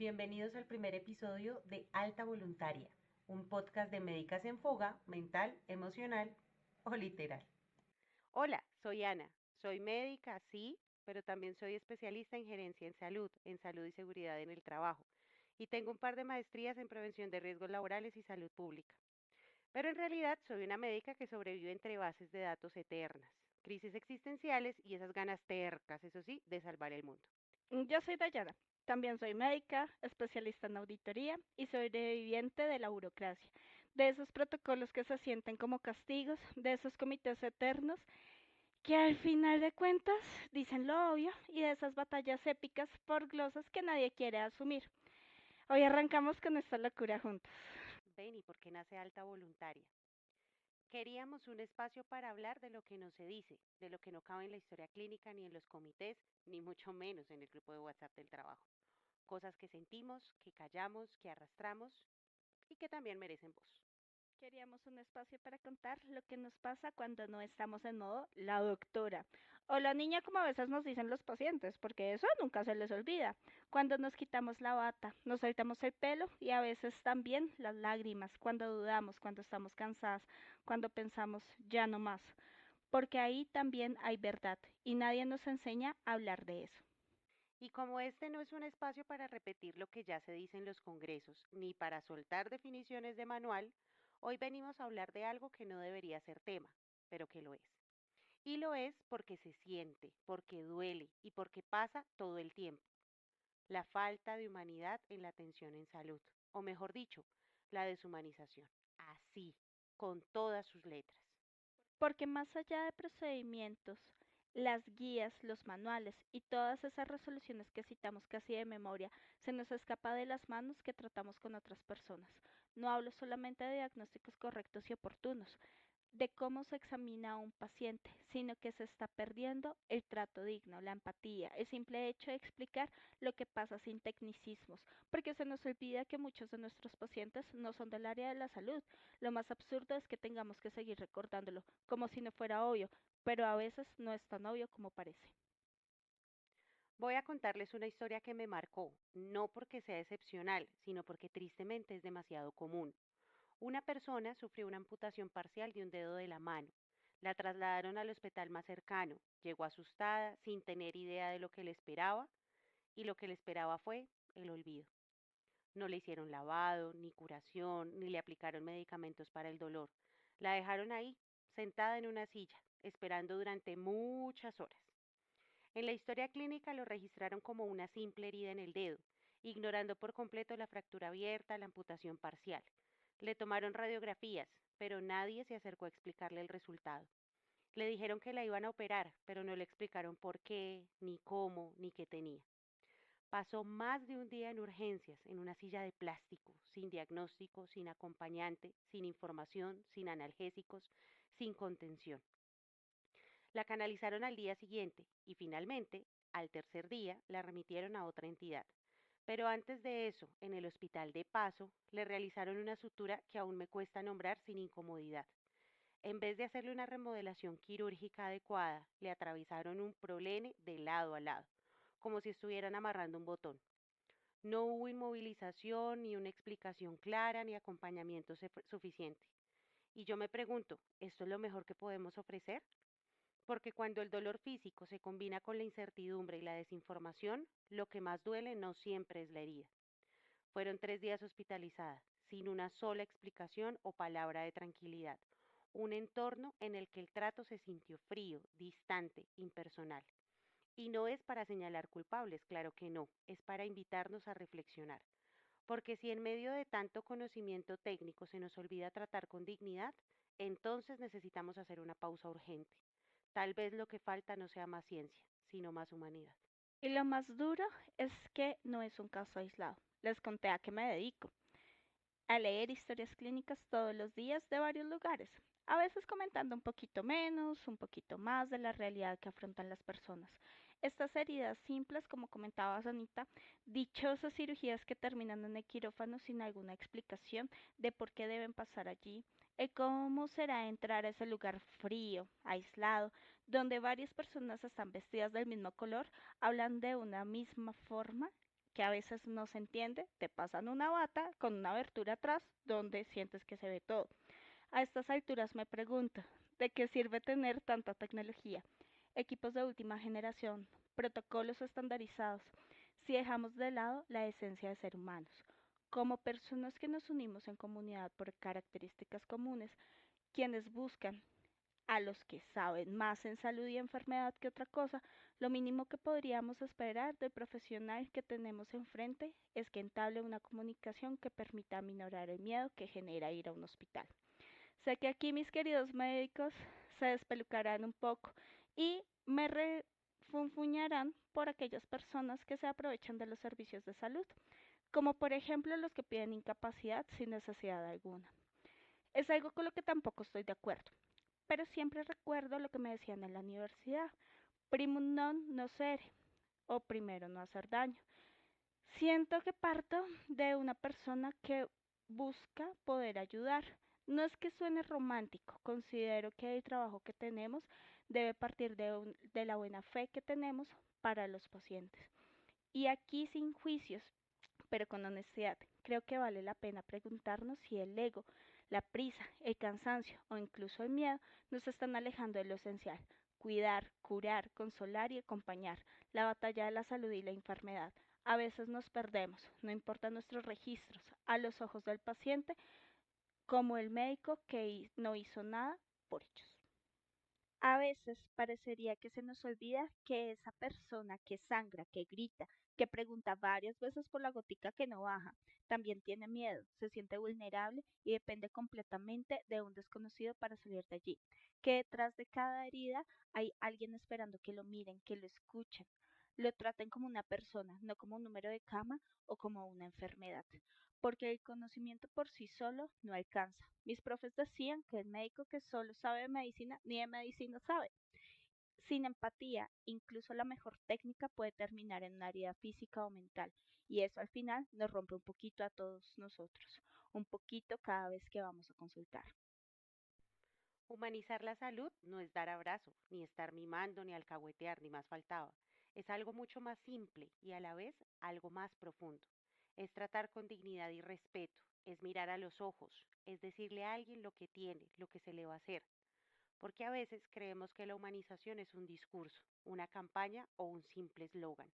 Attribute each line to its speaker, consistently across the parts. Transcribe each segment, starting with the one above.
Speaker 1: Bienvenidos al primer episodio de Alta Voluntaria, un podcast de médicas en fuga, mental, emocional o literal.
Speaker 2: Hola, soy Ana. Soy médica, sí, pero también soy especialista en gerencia en salud y seguridad en el trabajo. Y tengo un par de maestrías en prevención de riesgos laborales y salud pública. Pero en realidad soy una médica que sobrevive entre bases de datos eternas, crisis existenciales y esas ganas tercas, eso sí, de salvar el mundo.
Speaker 3: Yo soy Dayana. También soy médica, especialista en auditoría y sobreviviente de la burocracia, de esos protocolos que se sienten como castigos, de esos comités eternos que al final de cuentas dicen lo obvio y de esas batallas épicas por glosas que nadie quiere asumir. Hoy arrancamos con esta locura juntos.
Speaker 2: Ven, ¿y por qué nace alta voluntaria? Queríamos un espacio para hablar de lo que no se dice, de lo que no cabe en la historia clínica ni en los comités, ni mucho menos en el grupo de WhatsApp del trabajo. Cosas que sentimos, que callamos, que arrastramos y que también merecen voz.
Speaker 3: Queríamos un espacio para contar lo que nos pasa cuando no estamos en modo la doctora o la niña como a veces nos dicen los pacientes, porque eso nunca se les olvida. Cuando nos quitamos la bata, nos soltamos el pelo y a veces también las lágrimas, cuando dudamos, cuando estamos cansadas, cuando pensamos ya no más, porque ahí también hay verdad y nadie nos enseña a hablar de eso.
Speaker 2: Y como este no es un espacio para repetir lo que ya se dice en los congresos, ni para soltar definiciones de manual, hoy venimos a hablar de algo que no debería ser tema, pero que lo es. Y lo es porque se siente, porque duele y porque pasa todo el tiempo. La falta de humanidad en la atención en salud, o mejor dicho, la deshumanización. Así, con todas sus letras.
Speaker 3: Porque más allá de procedimientos, las guías, los manuales y todas esas resoluciones que citamos casi de memoria, se nos escapa de las manos que tratamos con otras personas. No hablo solamente de diagnósticos correctos y oportunos, de cómo se examina a un paciente, sino que se está perdiendo el trato digno, la empatía, el simple hecho de explicar lo que pasa sin tecnicismos, porque se nos olvida que muchos de nuestros pacientes no son del área de la salud. Lo más absurdo es que tengamos que seguir recordándolo, como si no fuera obvio, pero a veces no es tan obvio como parece.
Speaker 2: Voy a contarles una historia que me marcó, no porque sea excepcional, sino porque tristemente es demasiado común. Una persona sufrió una amputación parcial de un dedo de la mano. La trasladaron al hospital más cercano. Llegó asustada, sin tener idea de lo que le esperaba, y lo que le esperaba fue el olvido. No le hicieron lavado, ni curación, ni le aplicaron medicamentos para el dolor. La dejaron ahí, sentada en una silla, esperando durante muchas horas. En la historia clínica lo registraron como una simple herida en el dedo, ignorando por completo la fractura abierta, la amputación parcial. Le tomaron radiografías, pero nadie se acercó a explicarle el resultado. Le dijeron que la iban a operar, pero no le explicaron por qué, ni cómo, ni qué tenía. Pasó más de un día en urgencias, en una silla de plástico, sin diagnóstico, sin acompañante, sin información, sin analgésicos, sin contención. La canalizaron al día siguiente y finalmente, al tercer día, la remitieron a otra entidad. Pero antes de eso, en el hospital de Paso, le realizaron una sutura que aún me cuesta nombrar sin incomodidad. En vez de hacerle una remodelación quirúrgica adecuada, le atravesaron un prolene de lado a lado, como si estuvieran amarrando un botón. No hubo inmovilización, ni una explicación clara, ni acompañamiento suficiente. Y yo me pregunto, ¿esto es lo mejor que podemos ofrecer? Porque cuando el dolor físico se combina con la incertidumbre y la desinformación, lo que más duele no siempre es la herida. Fueron 3 días hospitalizada, sin una sola explicación o palabra de tranquilidad. Un entorno en el que el trato se sintió frío, distante, impersonal. Y no es para señalar culpables, claro que no, es para invitarnos a reflexionar. Porque si en medio de tanto conocimiento técnico se nos olvida tratar con dignidad, entonces necesitamos hacer una pausa urgente. Tal vez lo que falta no sea más ciencia, sino más humanidad.
Speaker 3: Y lo más duro es que no es un caso aislado. Les conté a qué me dedico. A leer historias clínicas todos los días de varios lugares, a veces comentando un poquito menos, un poquito más de la realidad que afrontan las personas. Estas heridas simples, como comentaba Anita, dichosas cirugías que terminan en el quirófano sin alguna explicación de por qué deben pasar allí, el cómo será entrar a ese lugar frío, aislado, donde varias personas están vestidas del mismo color, hablan de una misma forma que a veces no se entiende, te pasan una bata con una abertura atrás donde sientes que se ve todo. A estas alturas me pregunto, ¿de qué sirve tener tanta tecnología, equipos de última generación, protocolos estandarizados, si dejamos de lado la esencia de ser humanos? Como personas que nos unimos en comunidad por características comunes, quienes buscan a los que saben más en salud y enfermedad que otra cosa, lo mínimo que podríamos esperar del profesional que tenemos enfrente es que entable una comunicación que permita aminorar el miedo que genera ir a un hospital. Sé que aquí mis queridos médicos se despelucarán un poco y me refunfuñarán por aquellas personas que se aprovechan de los servicios de salud, como por ejemplo los que piden incapacidad sin necesidad alguna. Es algo con lo que tampoco estoy de acuerdo, pero siempre recuerdo lo que me decían en la universidad, primum non nocere, o primero no hacer daño. Siento que parto de una persona que busca poder ayudar. No es que suene romántico, considero que el trabajo que tenemos debe partir de la buena fe que tenemos para los pacientes. Y aquí sin juicios, pero con honestidad, creo que vale la pena preguntarnos si el ego, la prisa, el cansancio o incluso el miedo nos están alejando de lo esencial: cuidar, curar, consolar y acompañar la batalla de la salud y la enfermedad. A veces nos perdemos, no importan nuestros registros, a los ojos del paciente, como el médico que no hizo nada por ellos. A veces parecería que se nos olvida que esa persona que sangra, que grita, que pregunta varias veces por la gotica que no baja, también tiene miedo, se siente vulnerable y depende completamente de un desconocido para salir de allí. Que detrás de cada herida hay alguien esperando que lo miren, que lo escuchen, lo traten como una persona, no como un número de cama o como una enfermedad. Porque el conocimiento por sí solo no alcanza. Mis profes decían que el médico que solo sabe de medicina ni de medicina sabe. Sin empatía, incluso la mejor técnica puede terminar en una herida física o mental, y eso al final nos rompe un poquito a todos nosotros, un poquito cada vez que vamos a consultar.
Speaker 2: Humanizar la salud no es dar abrazo, ni estar mimando, ni alcahuetear, ni más faltaba. Es algo mucho más simple y a la vez algo más profundo. Es tratar con dignidad y respeto, es mirar a los ojos, es decirle a alguien lo que tiene, lo que se le va a hacer. Porque a veces creemos que la humanización es un discurso, una campaña o un simple eslogan.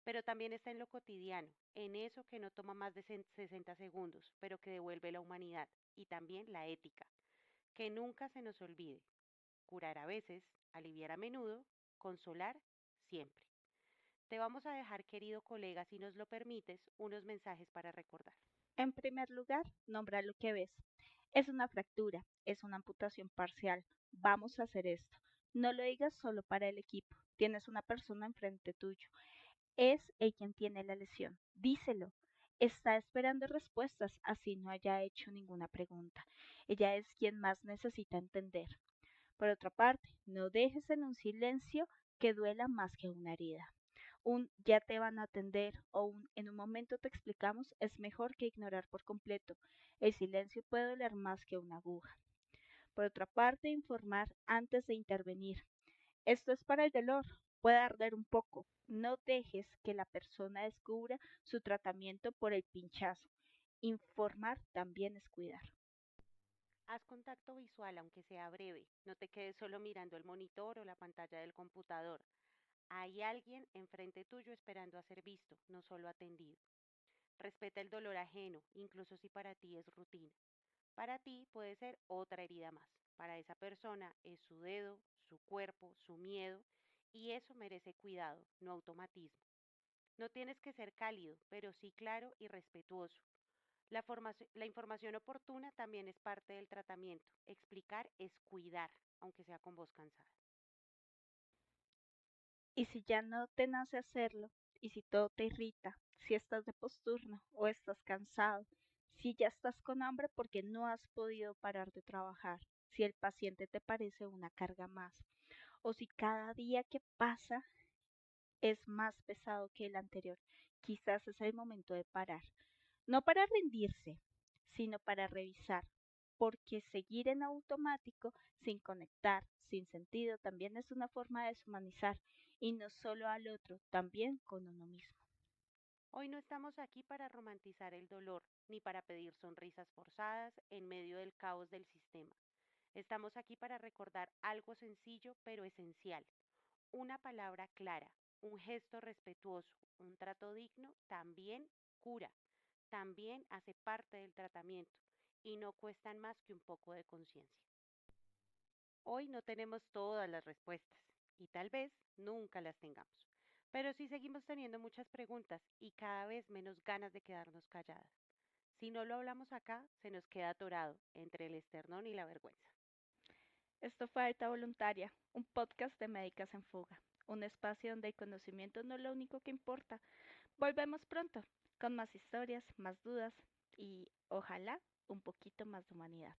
Speaker 2: Pero también está en lo cotidiano, en eso que no toma más de 60 segundos, pero que devuelve la humanidad y también la ética. Que nunca se nos olvide: curar a veces, aliviar a menudo, consolar siempre. Te vamos a dejar, querido colega, si nos lo permites, unos mensajes para recordar.
Speaker 3: En primer lugar, nombra lo que ves. Es una fractura, es una amputación parcial. Vamos a hacer esto. No lo digas solo para el equipo. Tienes una persona enfrente tuyo. Es el quien tiene la lesión. Díselo. Está esperando respuestas, así no haya hecho ninguna pregunta. Ella es quien más necesita entender. Por otra parte, no dejes en un silencio que duela más que una herida. Un ya te van a atender o un en un momento te explicamos es mejor que ignorar por completo. El silencio puede doler más que una aguja. Por otra parte, informar antes de intervenir. Esto es para el dolor. Puede arder un poco. No dejes que la persona descubra su tratamiento por el pinchazo. Informar también es cuidar.
Speaker 2: Haz contacto visual, aunque sea breve. No te quedes solo mirando el monitor o la pantalla del computador. Hay alguien enfrente tuyo esperando a ser visto, no solo atendido. Respeta el dolor ajeno, incluso si para ti es rutina. Para ti puede ser otra herida más. Para esa persona es su dedo, su cuerpo, su miedo, y eso merece cuidado, no automatismo. No tienes que ser cálido, pero sí claro y respetuoso. La información oportuna también es parte del tratamiento. Explicar es cuidar, aunque sea con voz cansada.
Speaker 3: Y si ya no te nace hacerlo, y si todo te irrita, si estás de posturno o estás cansado, si ya estás con hambre porque no has podido parar de trabajar, si el paciente te parece una carga más, o si cada día que pasa es más pesado que el anterior, quizás es el momento de parar. No para rendirse, sino para revisar, porque seguir en automático, sin conectar, sin sentido, también es una forma de deshumanizar, y no solo al otro, también con uno mismo.
Speaker 2: Hoy no estamos aquí para romantizar el dolor, ni para pedir sonrisas forzadas en medio del caos del sistema. Estamos aquí para recordar algo sencillo pero esencial. Una palabra clara, un gesto respetuoso, un trato digno también cura, también hace parte del tratamiento y no cuestan más que un poco de conciencia. Hoy no tenemos todas las respuestas y tal vez nunca las tengamos, pero sí seguimos teniendo muchas preguntas y cada vez menos ganas de quedarnos calladas. Si no lo hablamos acá, se nos queda atorado entre el esternón y la vergüenza.
Speaker 3: Esto fue Alta Voluntaria, un podcast de Médicas en Fuga, un espacio donde el conocimiento no es lo único que importa. Volvemos pronto, con más historias, más dudas y, ojalá, un poquito más de humanidad.